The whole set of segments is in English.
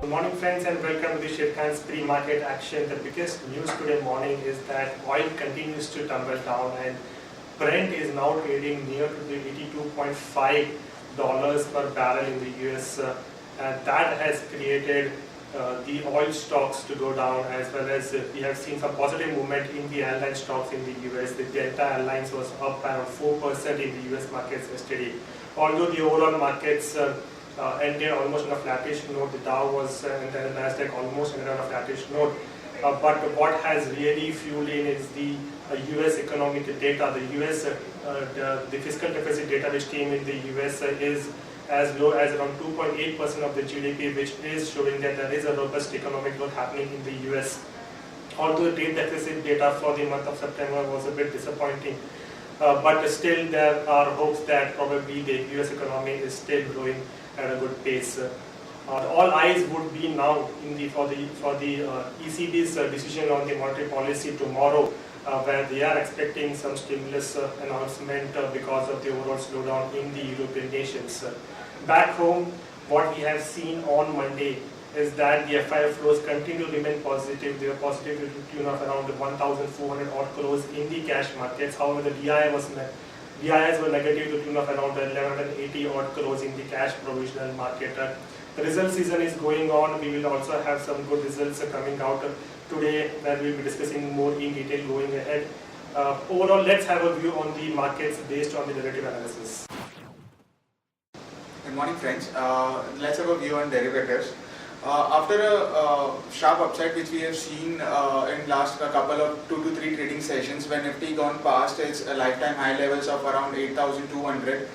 Good morning friends and welcome to the Shirkan's pre-market action. The biggest news today morning is that oil continues to tumble down and Brent is now trading near to the $82.5 per barrel in the US. And that has created the oil stocks to go down, as well as we have seen some positive movement in the airline stocks in the US. The Delta Airlines was up around 4% in the US markets yesterday. Although the overall markets ended almost on a flattish note, the Dow was and the Nasdaq almost ended on a flattish note. But what has really fueled in is the US economic data. The US, the fiscal deficit data which came in the US is as low as around 2.8% of the GDP, which is showing that there is a robust economic growth happening in the US. Although the trade deficit data for the month of September was a bit disappointing, but still there are hopes that probably the US economy is still growing at a good pace. All eyes would be now for the ECB's decision on the monetary policy tomorrow, where they are expecting some stimulus announcement because of the overall slowdown in the European nations. Back home, what we have seen on Monday is that the FII flows continue to remain positive. They are positive to the tune of around 1,400 odd crores in the cash markets. However, the DIIs were negative to the tune of around 1,180 odd crores in the cash provisional market. The result season is going on. We will also have some good results coming out today that we will be discussing more in detail going ahead. Overall, let's have a view on the markets based on the derivative analysis. Good morning friends. Let's have a view on derivatives. After a sharp upside which we have seen in last couple of 2 to 3 trading sessions, when Nifty gone past its lifetime high levels of around 8,200,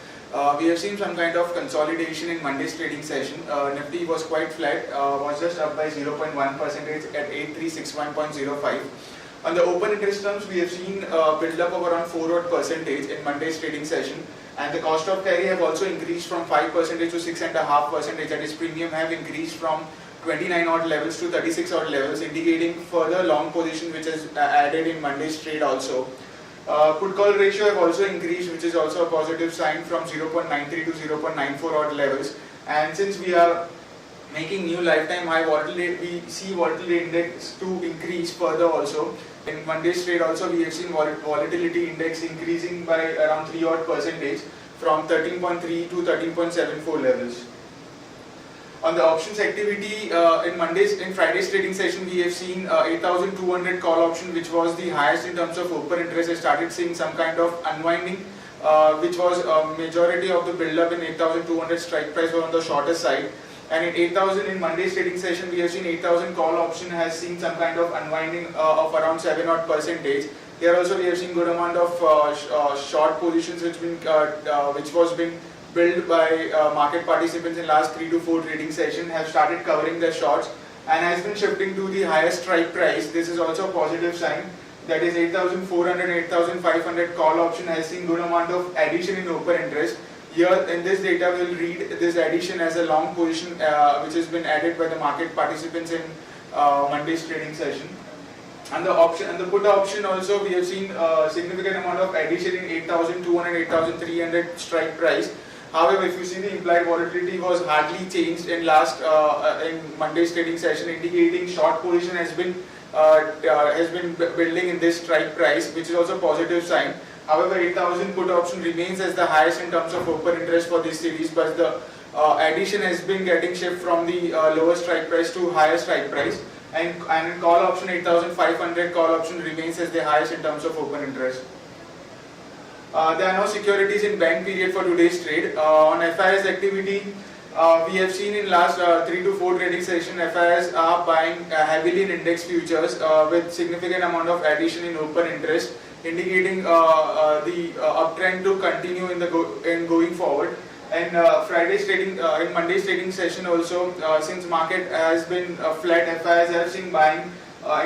we have seen some kind of consolidation in Monday's trading session. Nifty was quite flat, was just up by 0.1% at 8361.05. On the open interest terms, we have seen a build up of around 4% in Monday's trading session, and the cost of carry have also increased from 5% to 6.5%. That is, premium have increased from 29 odd levels to 36 odd levels, indicating further long position which is added in Monday's trade also. Put call ratio have also increased, which is also a positive sign, from 0.93 to 0.94 odd levels. And since we are making new lifetime high volatility, we see volatility index to increase further also. In Monday's trade also, we have seen volatility index increasing by around 3 odd percentage from 13.3 to 13.74 levels. On the options activity, in Friday's trading session, we have seen 8,200 call option, which was the highest in terms of open interest. I started seeing some kind of unwinding, which was majority of the build up in 8,200 strike price was on the shorter side. And in 8,000 in Monday's trading session, we have seen 8,000 call option has seen some kind of unwinding of around 7 odd percentage. Here also we have seen good amount of short positions which was being built by market participants in last 3 to 4 trading session have started covering the shorts and has been shifting to the highest strike price. This is also a positive sign. That is 8,400 and 8,500 call option has seen good amount of addition in open interest. Here in this data we will read this addition as a long position which has been added by the market participants in Monday's trading session. And the option and the put option also, we have seen a significant amount of addition in 8,200, 8,300 strike price. However, if you see the implied volatility was hardly changed in in Monday's trading session, indicating short position has been building in this strike price, which is also a positive sign. However, 8,000 put option remains as the highest in terms of open interest for this series, but the addition has been getting shift from the lower strike price to higher strike price, and in call option 8,500 call option remains as the highest in terms of open interest. There are no securities in bank period for today's trade. On FIS activity, we have seen in last 3 to 4 trading session, FIS are buying heavily in index futures with significant amount of addition in open interest, indicating the uptrend to continue in going forward. And Friday's trading, in Monday's trading session also, since market has been flat, FIs have seen buying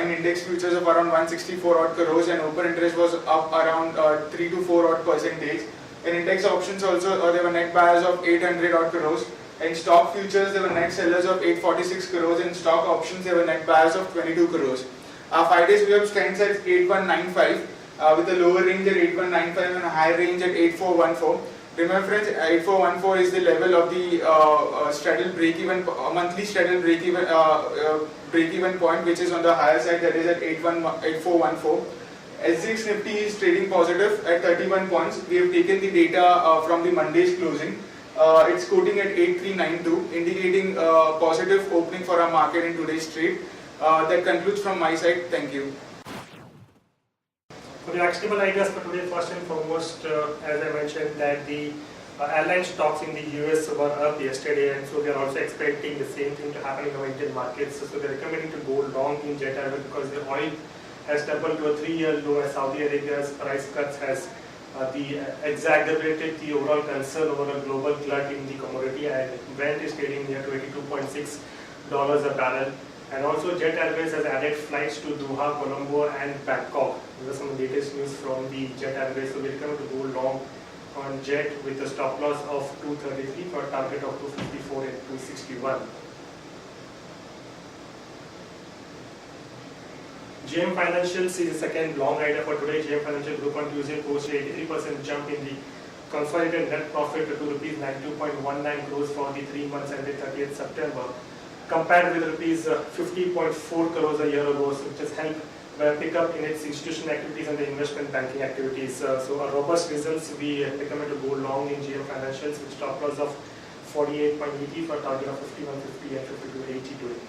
in index futures of around 164 odd crores, and open interest was up around 3 to 4 odd percentage. In index options also, there were net buyers of 800 odd crores. In stock futures, there were net sellers of 846 crores. In stock options, there were net buyers of 22 crores. 5 days we have stands at 8195 with a lower range at 8195 and a higher range at 8414. Remember friends, 8414 is the level of the straddle break-even, monthly straddle break-even point, which is on the higher side, that is at 8414. SGX Nifty is trading positive at 31 points. We have taken the data from the Monday's closing. It's quoting at 8392, indicating positive opening for our market in today's trade. That concludes from my side. Thank you. For the actionable ideas for today, first and foremost, as I mentioned, that the airline stocks in the US were up yesterday, and so we are also expecting the same thing to happen in our Indian markets. So they're recommending to go long in Jet Airways because the oil has doubled to a 3-year low, as Saudi Arabia's price cuts has exacerbated the overall concern over a global glut in the commodity, and Brent is trading near to $82.6 a barrel. And also Jet Airways has added flights to Doha, Colombo and Bangkok. These are some of the latest news from the Jet Airways. So we're going to go long on Jet with a stop loss of 233 for a target of 254 and 261. JM Financials is the second long rider for today. JM Financial Group on Tuesday posted 83% jump in the consolidated net profit to rupees 92.19 crores for the 3 months ended 30th September, compared with rupees 50.4 crores a year ago, so which has helped by a pickup in its institutional activities and the investment banking activities. So a robust results, we recommend to go long in JM Financials with stop loss of 48.80 for a target of 51.50 and 52.80 today.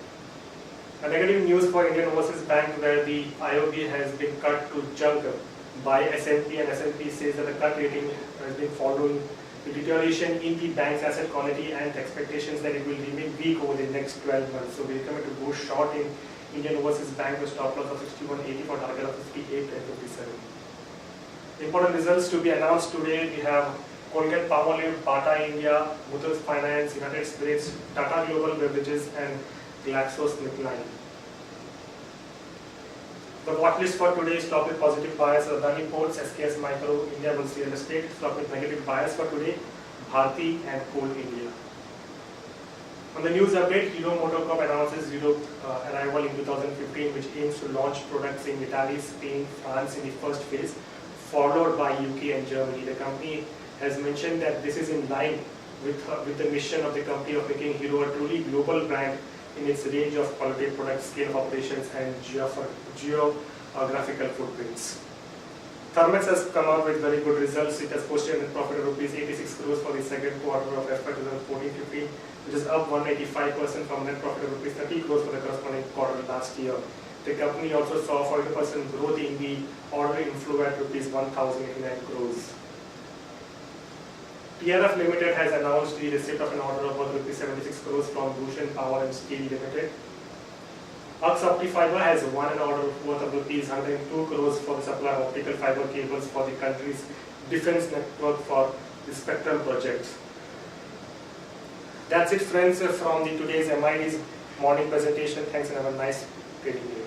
A negative news for Indian Overseas Bank, where the IOB has been cut to junk by S&P, and S&P says that the cut rating has been following the deterioration in the bank's asset quality and expectations that it will remain weak over the next 12 months. So we recommend to go short in Indian Overseas Bank with stop loss of 61.80 for target of 58 and 57. Important results to be announced today. We have Colgate Palmolive, Bata India, Muthoot Finance, United Spirits, Tata Global Beverages and GlaxoSmithKline. The watchlist for today is stock with positive bias: Adani Ports, SKS Micro, Indiabulls Real Estate. Stock with negative bias for today: Bharti and Coal India. On the news update, Hero MotoCorp announces Europe arrival in 2015, which aims to launch products in Italy, Spain, France in the first phase, followed by UK and Germany. The company has mentioned that this is in line with the mission of the company of making Hero a truly global brand in its range of quality products, scale of operations and geographical footprints. Thermax has come out with very good results. It has posted a profit of rupees 86 crores for the second quarter of FY 2014-15, which is up 185% from net profit of rupees 30 crores for the corresponding quarter last year. The company also saw 40% growth in the order inflow at rupees 1,089 crores. TRF Limited has announced the receipt of an order of rupees 76 crores from Bhushan Power and Steel Limited. Ux Optifiber has won an order worth of rupees 102 crores for the supply of optical fiber cables for the country's defense network for the Spectrum projects. That's it, friends, from today's MID's morning presentation. Thanks and have a nice trading day.